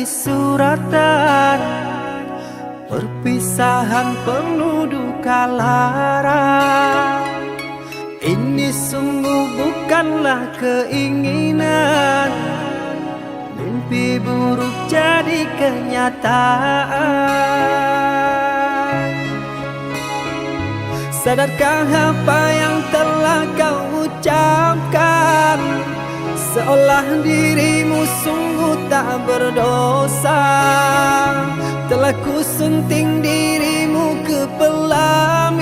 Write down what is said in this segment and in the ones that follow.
suratan, perpisahan penuh duka lara. Ini sungguh bukanlah keinginan, mimpi buruk jadi kenyataan. Sadarkah apa yang telah kau ucapkan? Seolah dirimu sungguh tak berdosa. Telah kusunting dirimu ke pelaminan,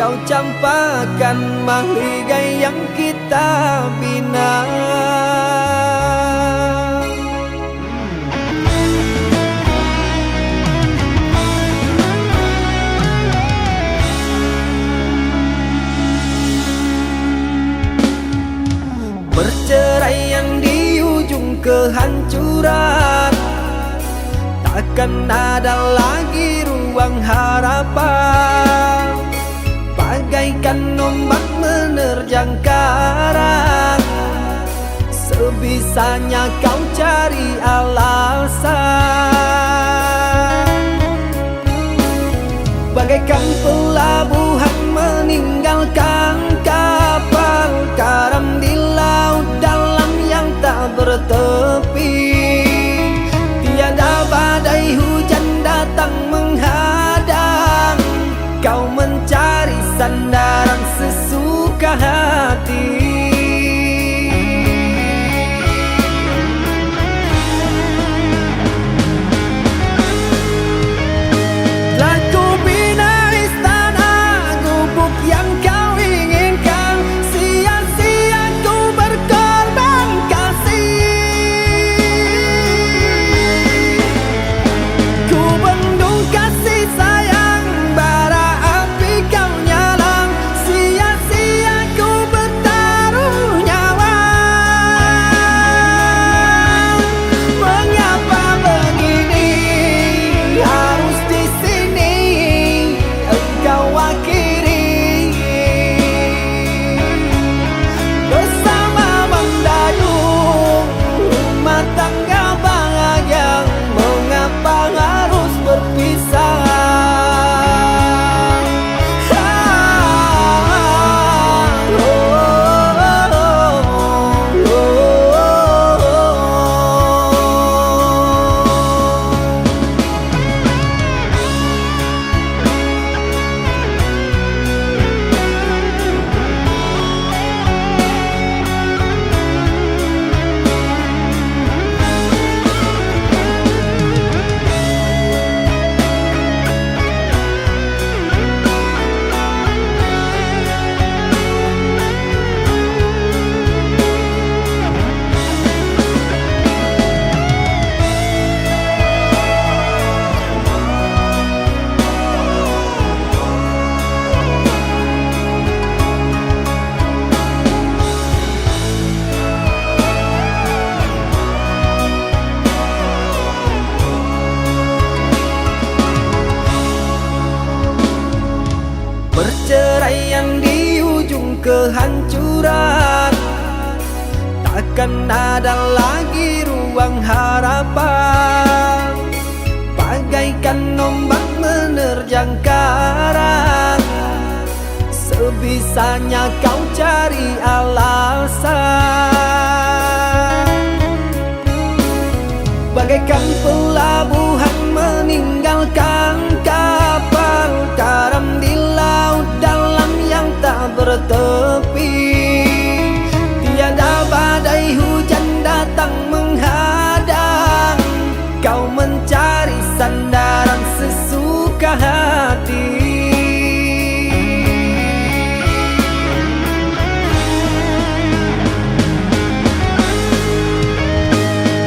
kau campakkan mahligai yang kita bina. Perceraian di ujung kehancuran, takkan ada lagi ruang harapan. Bagaikan ombak menerjang karang, sebisanya kau cari alasan. Bagaikan pelabuhan meninggalkan kapal karam di laut dalam yang tak bertepi. Tiada badai hujan datang menghadang, kau mencari sandaran sesuka hati. Perceraian di ujung kehancuran, takkan ada lagi ruang harapan. Bagaikan ombak menerjang karang, sebisanya kau cari alasan. Bagaikan pelabuhan meninggalkan kapal karam di laut dalam yang tak bertepi. Tiada badai hujan datang menghadang, kau mencari sandaran sesuka hati.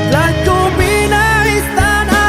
Telah ku bina istana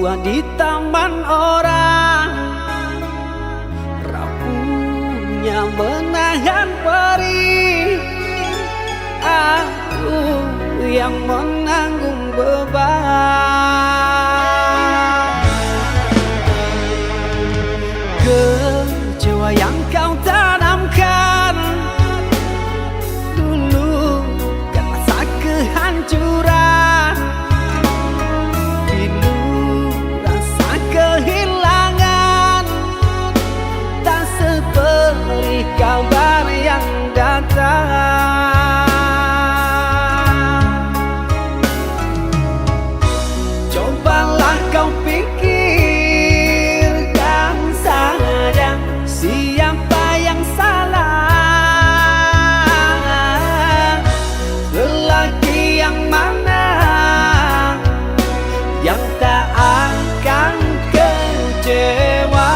Tua di taman orang, rapuhnya menahan perih. Aku yang menanggung beban. Kecewa yang kau tanamkan dulu kan rasa kehancuran. Pilu rasa kehilangan, tak seperti kabar yang datang. Cobalah kau pikirkan saja siapa yang salah. Lelaki yang mana yang tak akan kecewa.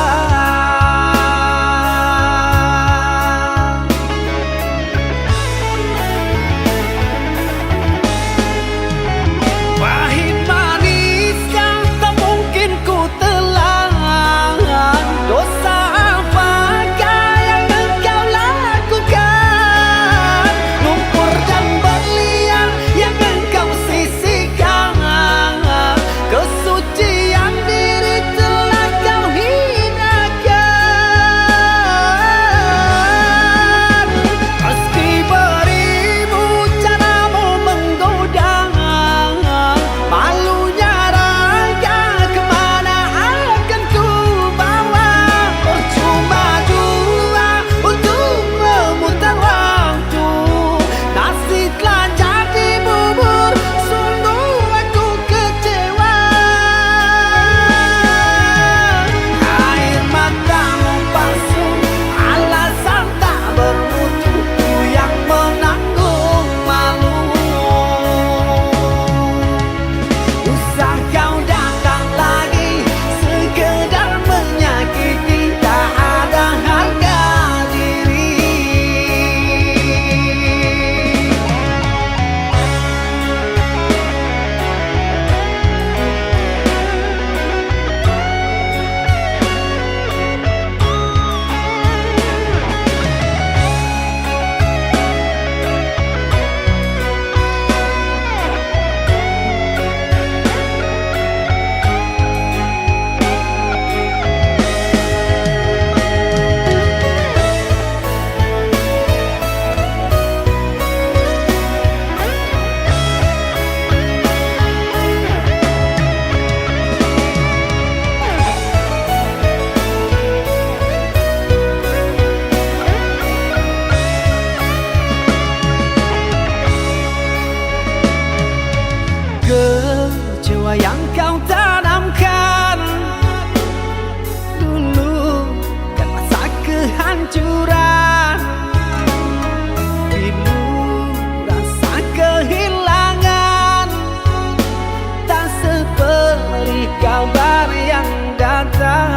Kecewa yang kau tanamkan dulu kan rasa kehancuran. Pilu rasa kehilangan, tak seperti kabar yang datang.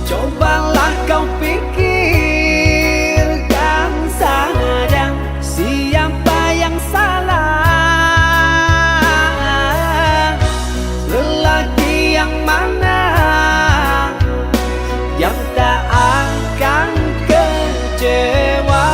Cobalah kau pikirkan saja siapa yang salah. Lelaki yang mana yang tak akan kecewa.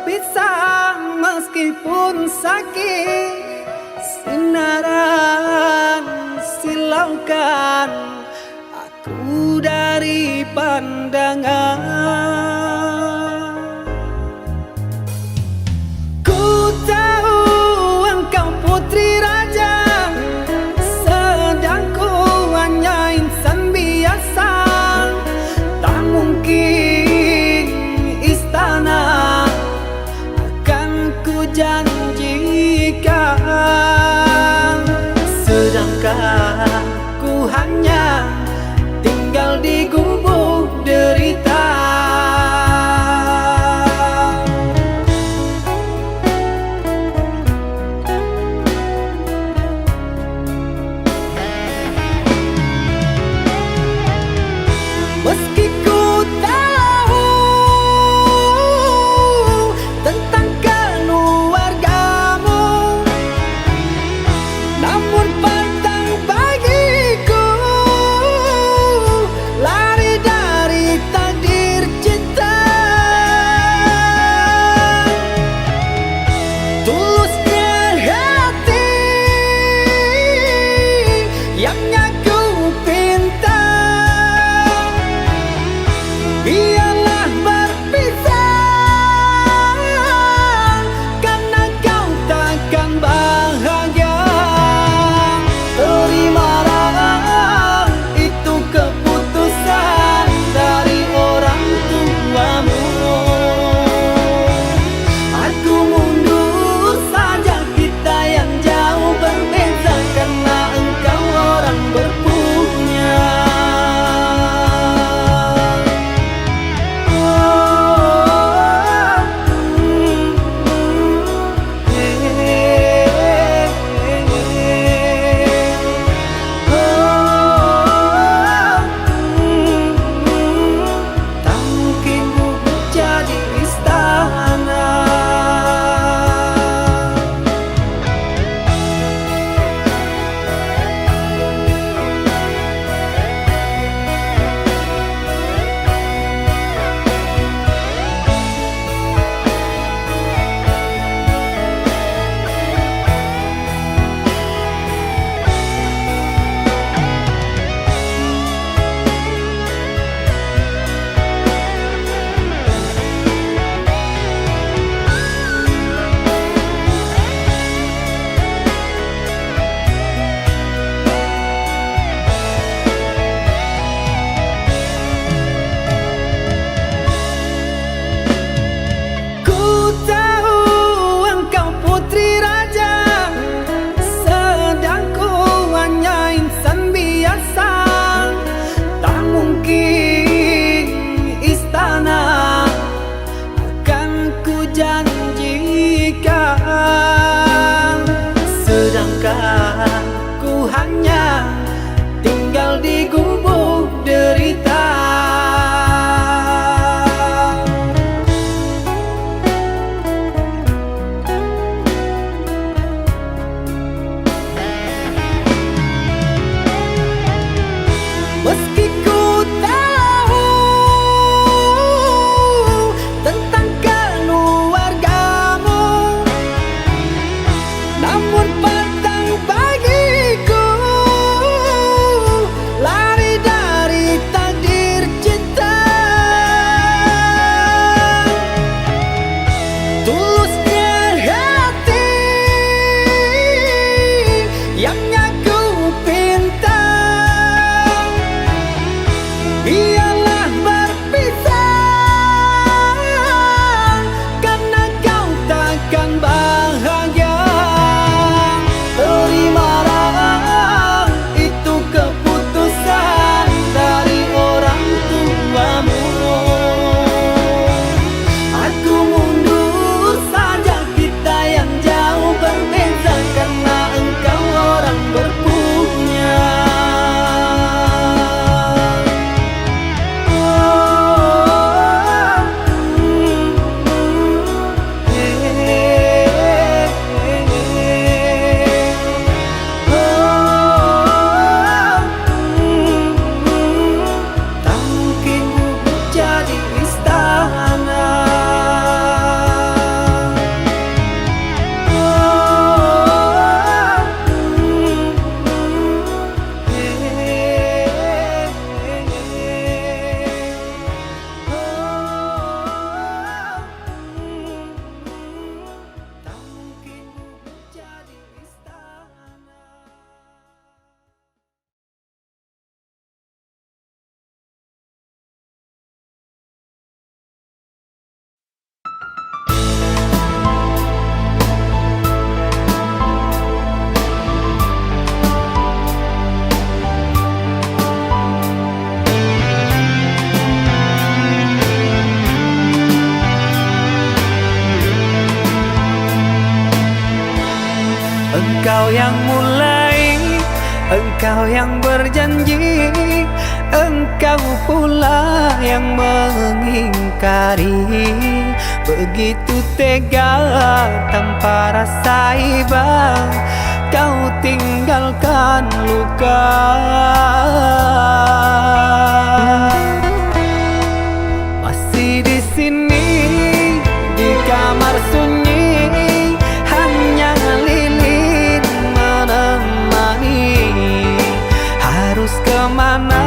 berpisah meskipun sakit. Sinaran silaukan aku dari pandangan. Ku tahu engkau putri raja, sedang ku hanya insan biasa. Tak mungkin istana akan ku janjikan, sedangkan ku hanya tinggal di gubuk derita. Meski ku tahu tentang keluargamu, namun petang bagiku lari dari takdir cinta. Tulusnya hati yang aku pinta, biarlah berpisah karena kau takkan bahagia. Terimalah itu keputusan dari orang tuamu. Aku mundur saja, kita yang jauh berbeza karena engkau orang berpunya. Tak mungkin gubuk jadi istana. Ku tahu engkau putri raja, sedang ku hanya insan biasa. Tak mungkin istana akan ku janjikan, sedangkan ku hanya tinggal di gubuk derita. Meski ku tahu tentang keluargamu, Engkau yang mulai, engkau yang berjanji, engkau pula yang mengingkari. Begitu tega tanpa rasa iba, kau tinggalkan luka. Masih di sini di kamar sunyi, hanya lilin menemani. Harus kemana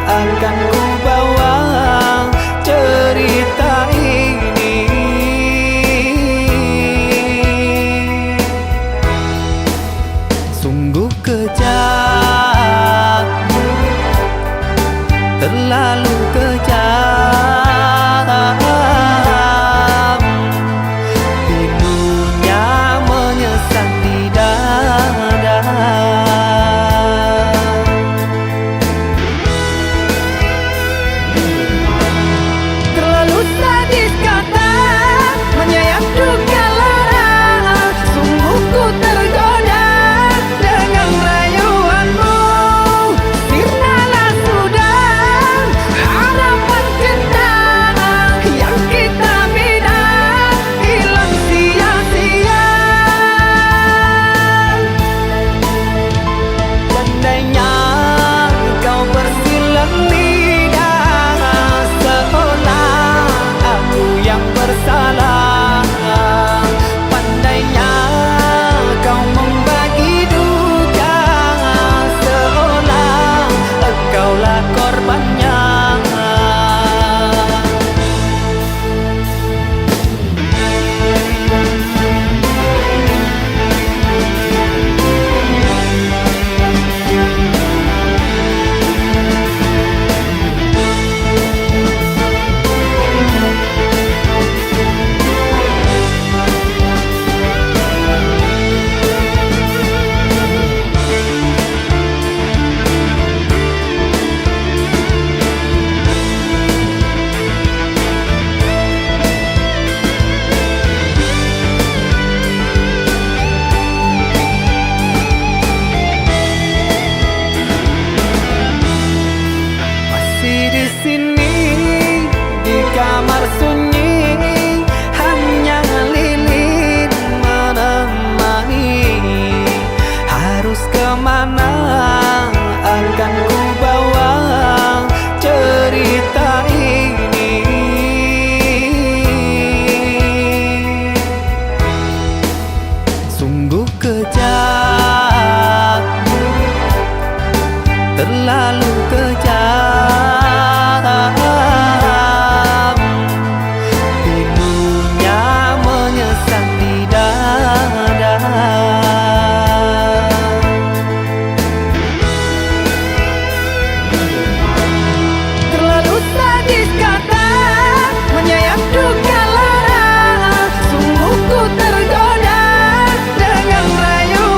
akan ku bawa cerita ini? Sungguh kejam, terlalu kejam. Pilunya menyesat di dada. Terlalu sadis kata menyayat duka lara. Sungguh ku tergoda dengan rayuanmu. Sirnalah sudah harapan cinta yang kita bina, hilang sia-sia. Andainya kau bersilang lidah, seolah aku yang bersalah. Pandainya kau membagi duka, seolah engkaulah korbannya. Masih di sini di kamar sunyi, hanya lilin menemani. Harus kemana akan ku bawa cerita ini? Sungguh kejam, terlalu kejam. Pilunya menyesat di dada. Terlalu sadis kata menyayat duka lara. Sungguh ku tergoda dengan rayuanmu.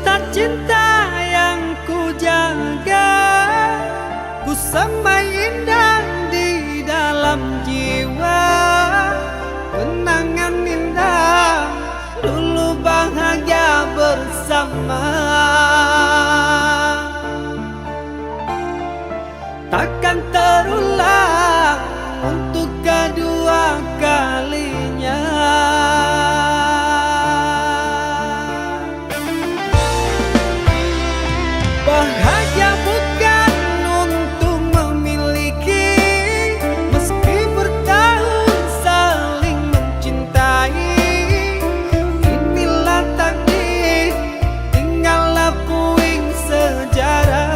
cinta-cinta yang ku jaga, ku semai indah di dalam jiwa. Kenangan indah dulu bahagia bersama, takkan terulang untuk kedua kalinya. Bahagia bukan untuk memiliki, meski bertahun saling mencintai. Inilah takdir, tinggallah puing sejarah.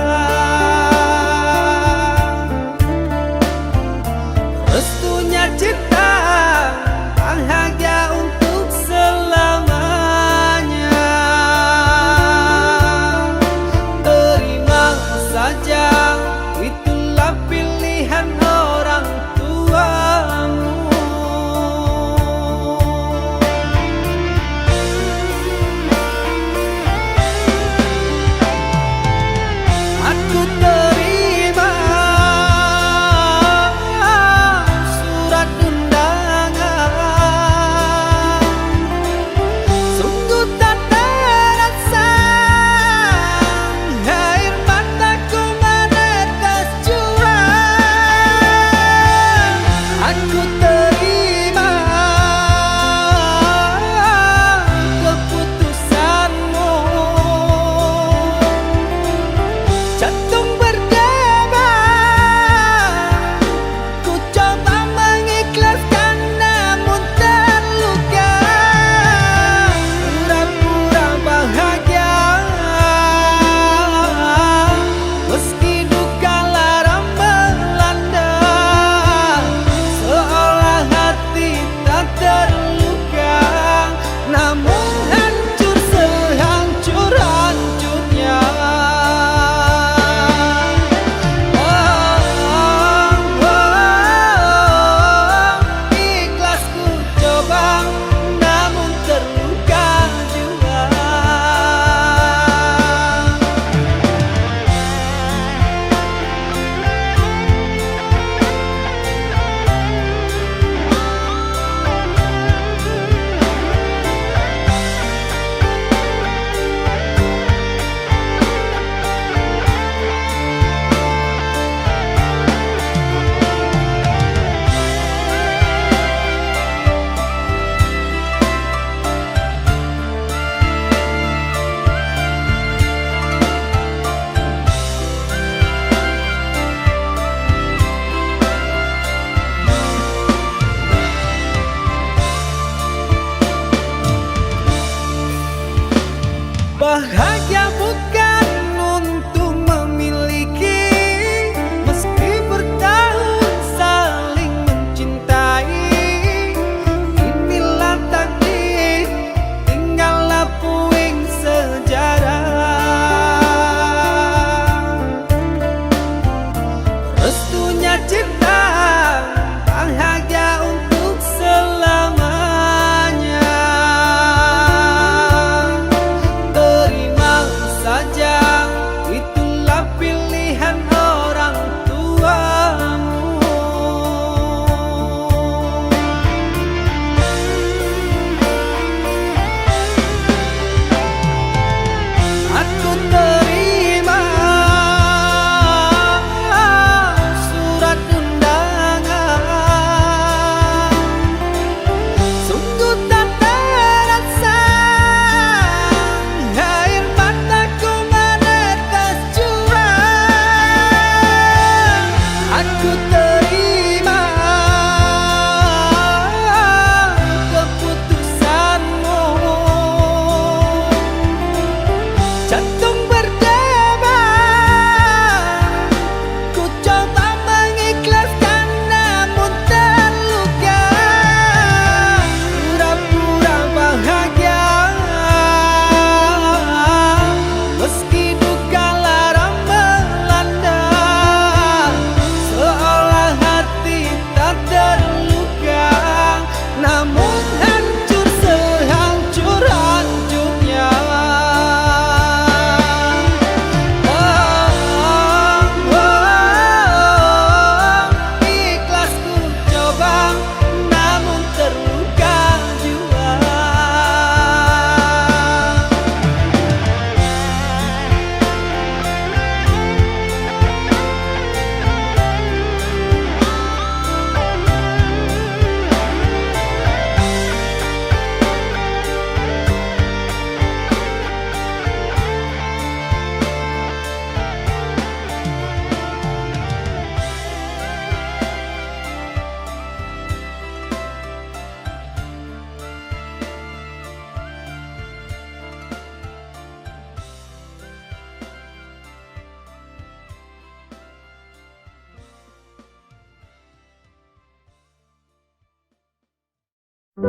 Kau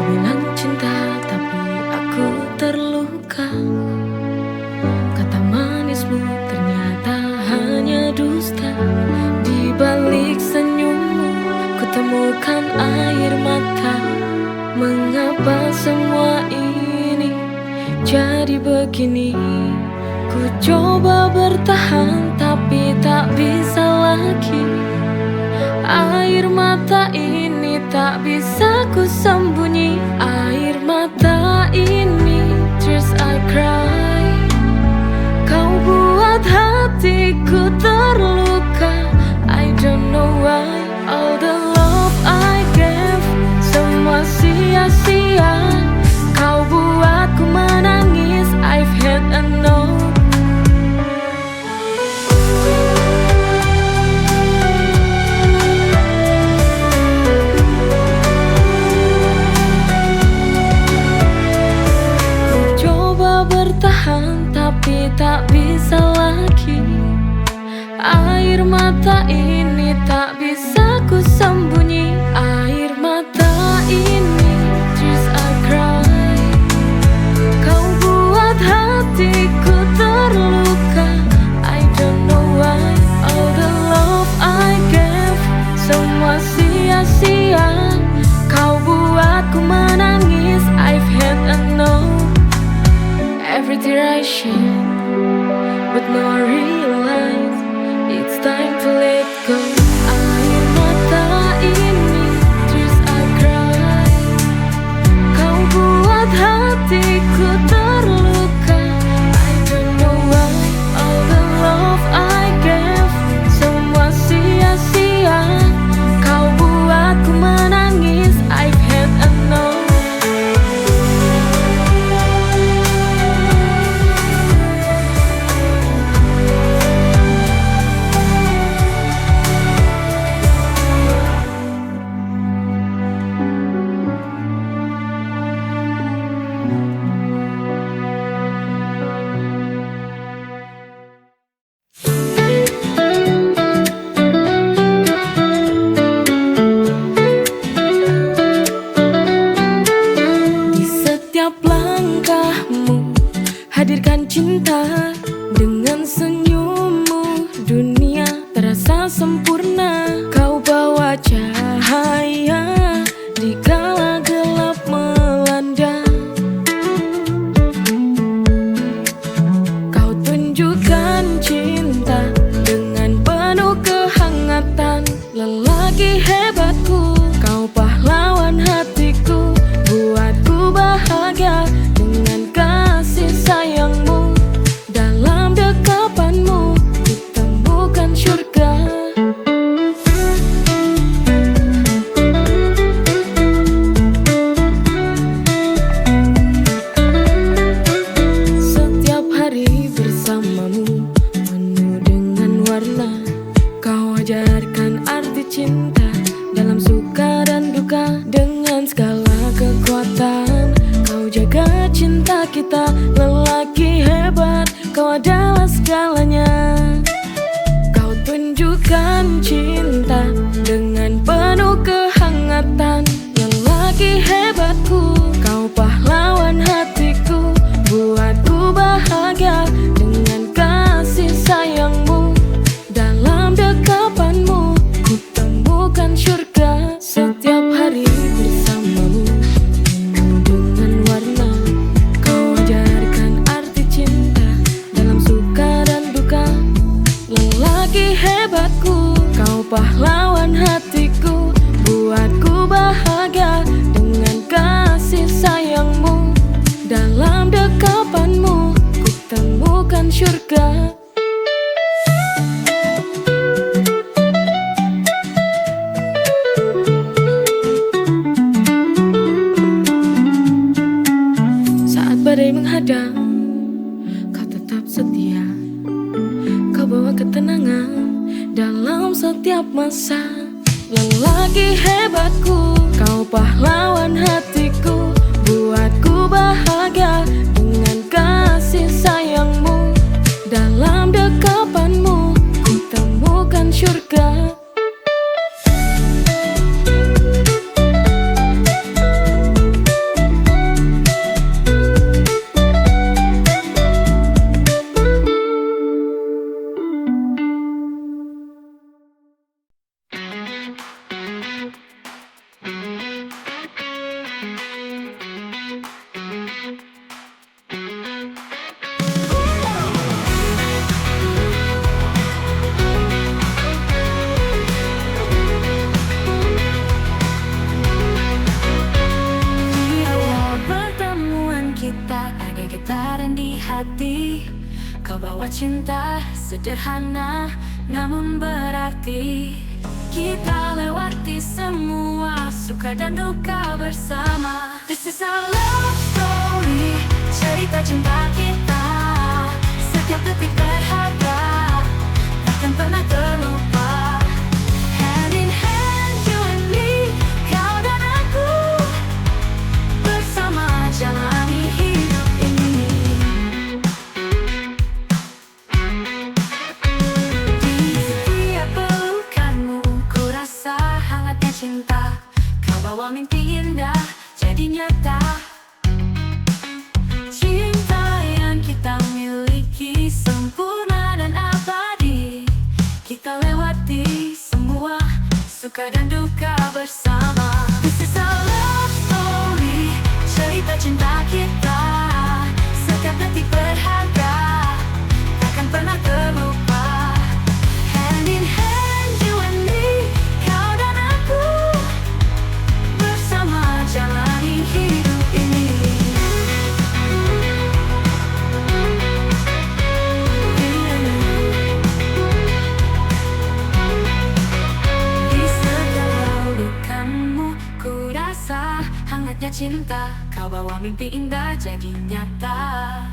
bilang cinta tapi aku terluka. Kata manismu ternyata hanya dusta. Di balik senyummu kutemukan air mata. Mengapa semua ini jadi begini? Ku coba bertahan tapi tak bisa lagi. Air mata ini tak bisa ku sembunyi. Air mata ini, tears I cry. Kau buat hatiku terluka. I don't know why. All the love I gave semua sia-sia. Kau buatku menangis. I've had enough. Bertahan tapi tak bisa lagi. Air mata ini tak bisa ku sembunyi. Air mata ini, tears I cry. Kau buat hatiku terluka. I don't know why. All the love I gave semua sia-sia. Kau buatku menangis. I've had enough. Every tear I shed, but now I realize it's time to let go. Air mata ini, tears I cry. Kau buat hatiku terluka. I don't know why. All the love I gave semua sia-sia. Kau buatku menangis. I've had enough. Hadirkan cinta dengan senyummu. Dunia terasa sempurna. Kau bawa cahaya di kala gelap melanda. Kau tunjukkan cinta dengan penuh kehangatan. Lelaki hebatku, kau pahlawan hatiku. Buatku bahagia dengan kasih sayangmu. Dalam dekapanmu kutemukan surga. Setiap hari bersamamu penuh dengan warna. Kau ajarkan arti cinta dalam suka dan duka. Dengan segala kekuatan kau jaga cinta kita. Lelaki hebat, kau adalah segalanya. Kau tunjukkan cinta dengan penuh kehangatan. Lelaki hebatku, kau pahlawan hatiku. Buatku bahagia dengan kasih sayangmu. Dalam dekapanmu kutemukan surga. Setiap hari bersamamu penuh dengan warna. Kau ajarkan arti cinta dalam suka dan duka. Lelaki hebatku, kau pahlawan hatiku. Buatku bahagia dengan kasih sayangmu. Dalam dekapanmu kutemukan surga. Badai menghadang, kau tetap setia. Kau bawa ketenangan dalam setiap masa. Lelaki hebatku, kau pahlawan hatiku. Buatku bahagia dengan kasih sayangmu. Dalam dekapanmu ku temukan surga. Kau bawa cinta sederhana namun berarti. Kita lewati semua suka dan duka bersama. This is our love story, cerita cinta kita. Setiap detik berharga, takkan pernah terlupa. Hand in hand, you and me, kau dan aku, bersama jalani hidup ini. Cinta, kau bawa mimpi indah jadi nyata. Cinta yang kita miliki sempurna dan abadi. Kita lewati semua suka dan duka bersama. This is our love story, cerita cinta kita. Setiap detik berharga, takkan pernah terlupa. Hand in hand, you and me, jalani hidup ini. Di segala lukanmu ku rasa hangatnya cinta. Kau bawa mimpi indah jadi nyata.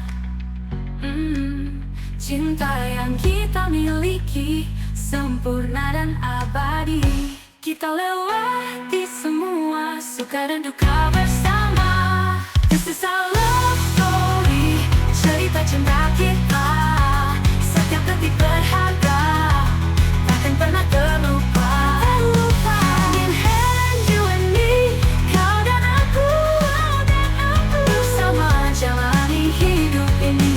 Cinta yang kita miliki sempurna dan abadi. Kita lewati semua suka dan duka bersama. This is our love story, cerita cinta kita. Setiap detik berharga, takkan pernah terlupa. Hand in hand, you and me, kau dan aku, bersama jalani hidup ini.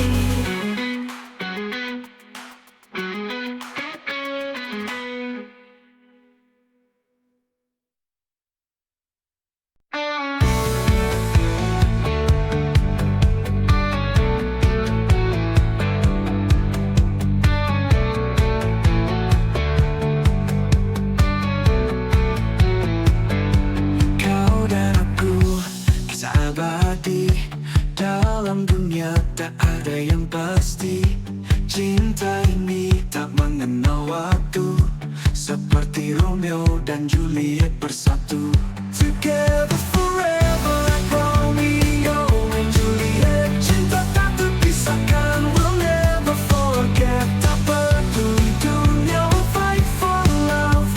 Dalam dunia tak ada yang pasti. Cinta ini tak mengenal waktu, seperti Romeo dan Juliet bersatu. Together forever like Romeo and Juliet. Cinta tak terpisahkan, we'll never forget. Tak peduli dunia, we'll fight for love.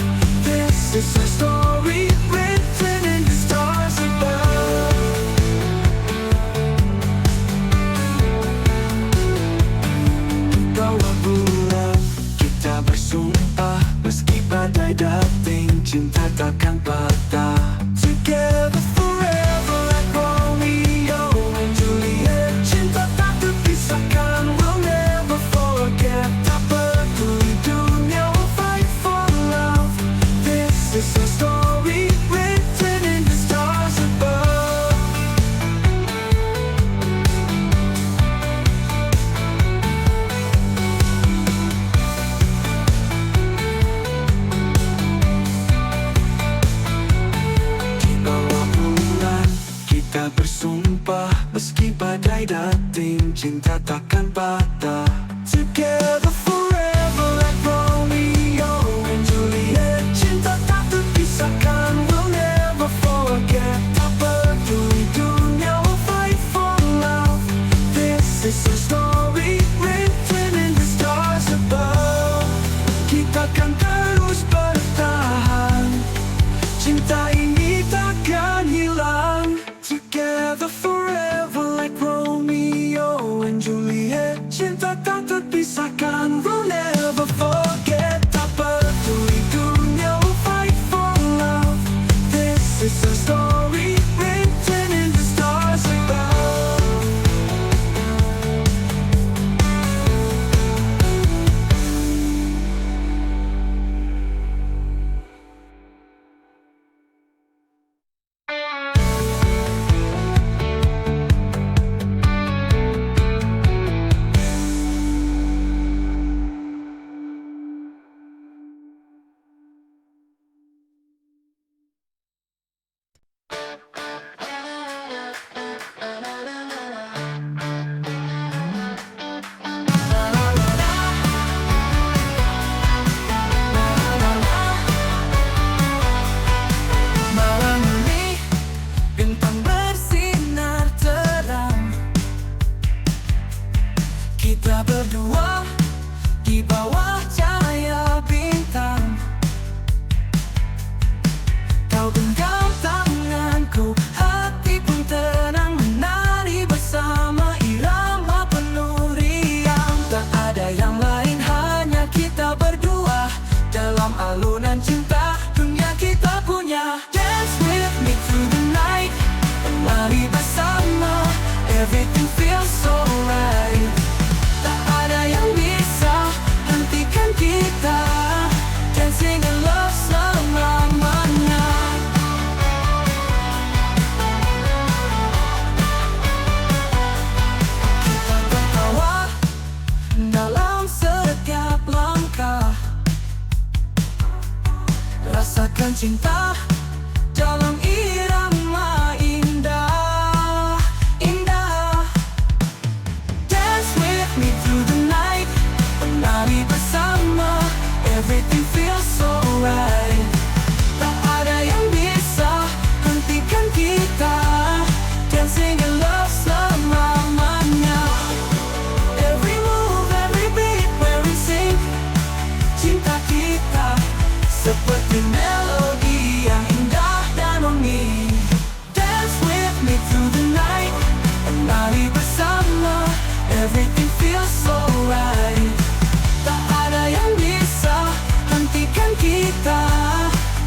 This is a story written in the stars above. Bawah bulan kita bersumpah, meski badai dating, cinta takkan patah. Together forever like Romeo and Juliet. Cinta tak terpisahkan, we'll never forget. Tak peduli dunia, we'll fight for love. This is a story written in the stars above. Kita bersumpah, meski badai dating, cinta takkan patah. Together forever like Romeo and Juliet. Cinta tak terpisahkan, we'll never forget. Tak peduli dunia, we'll fight for love. This is a story written in the stars above. Kita kan terus bertahan, cinta ini takkan hilang. Together Rasakan cinta dalam irama indah, indah. Dance with me through the night, menari bersama, everything feels so right. Tak ada yang bisa hentikan kita, dancing in love selamanya. Every move, every beat, where we sing, cinta kita seperti melodi yang indah dan wangi. Dance with me through the night, menari bersama, everything feels so right. Tak ada yang bisa hentikan kita,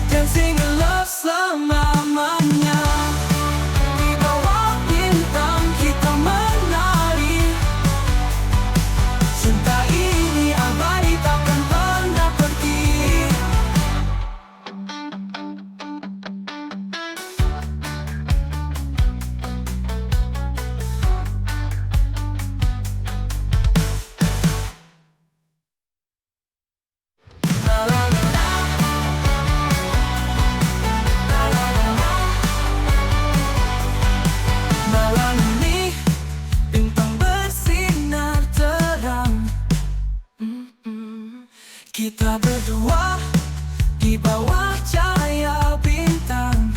dancing in love selamanya. Di bawah bintang kita menari, cinta ini abadi takkan pernah pergi. Malam ini bintang bersinar terang. Kita berdua di bawah cahaya bintang.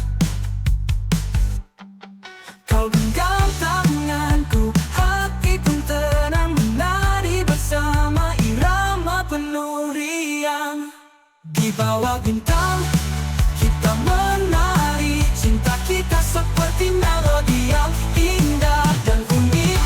Kau genggam tanganku, hati pun tenang, menari bersama irama penuh riang. Di bawah bintang kita menari, cinta kita seperti melodi yang indah dan unik.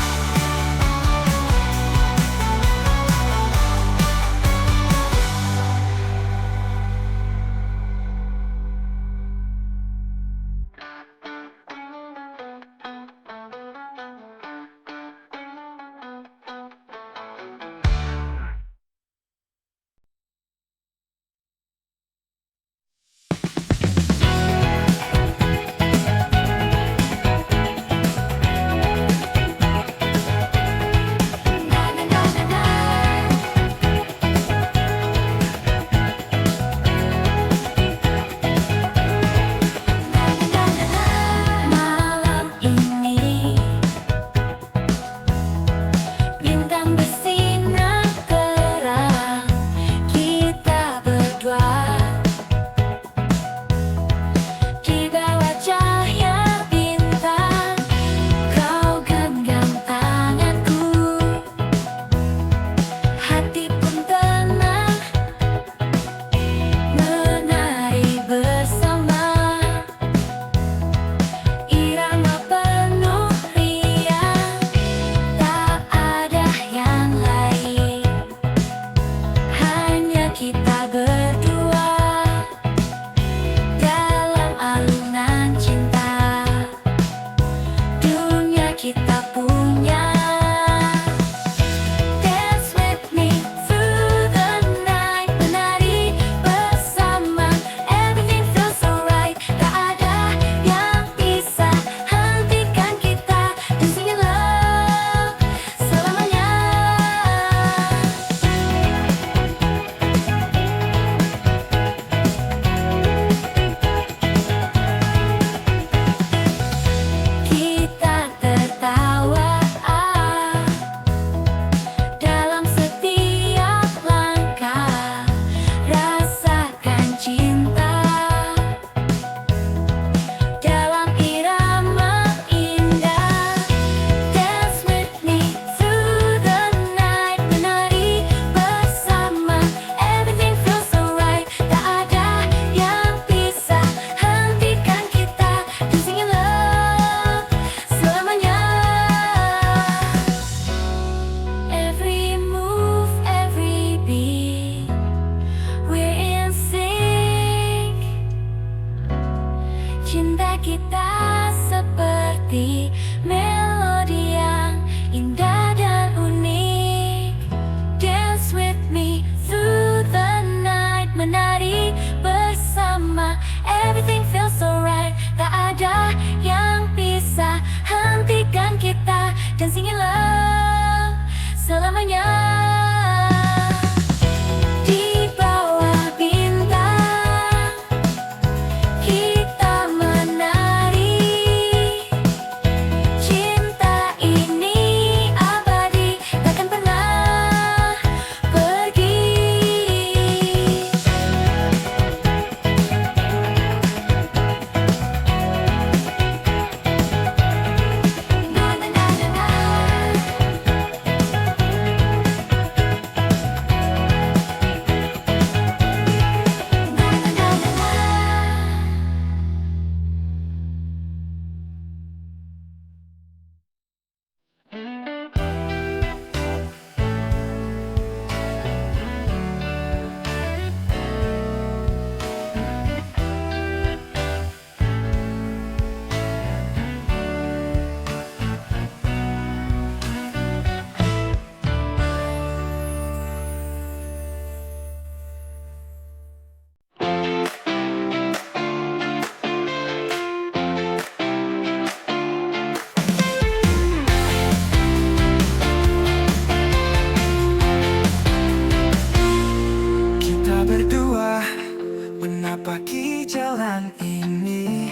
Setiap pagi jalan ini,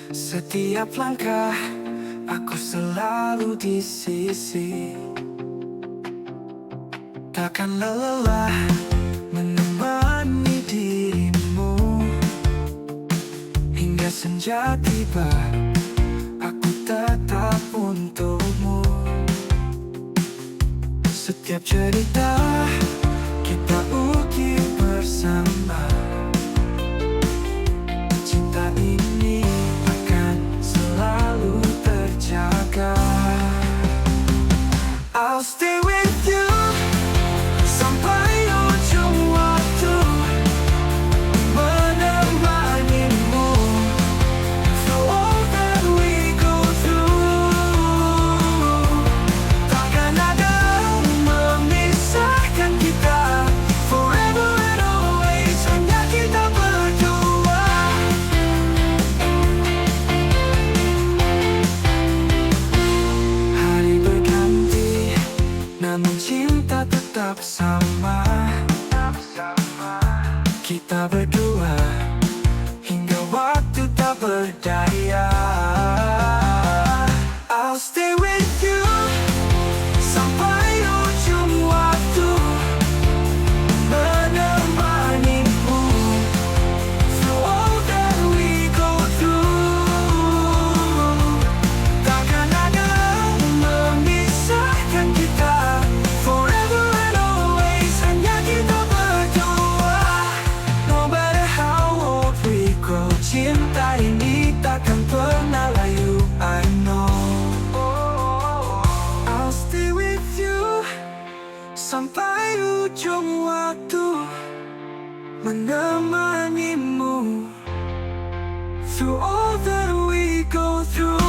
setiap langkah aku selalu di sisi. Takkan lelah menemani dirimu hingga senja tiba. Aku tetap untukmu. Setiap cerita kita ukir bersama. Cinta ini akan selalu terjaga. I'll stay with you sampai ujung waktu, menemanimu through all that we go through. Takkan ada memisahkan kita, forever and always hanya kita berdua. Hari berganti, namun cinta tetap sama. Kita berdua hingga waktu tak berdaya. I'll stay with you sampai ujung waktu, menemanimu through all that we go through. Takkan ada memisahkan kita, forever and always hanya kita berdua. No matter how old we grow, cinta ini takkan pernah layu, I know. I'll stay with you sampai ujung waktu, menemanimu through all that we go through.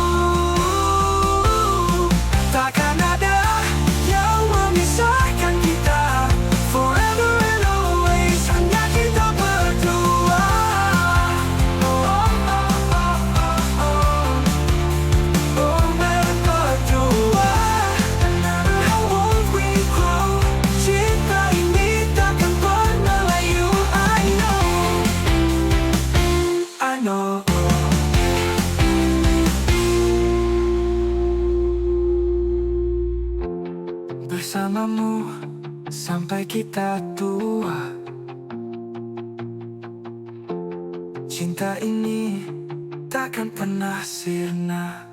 Takkan ada yang memisahkan kita, forever and always hanya kita berdua. Oh, oh, oh, oh, oh, oh. Oh, berdua. No matter how old we grow, cinta ini takkan pernah layu, I know. I know. Bersamamu sampai kita tua. Cinta ini takkan pernah sirna.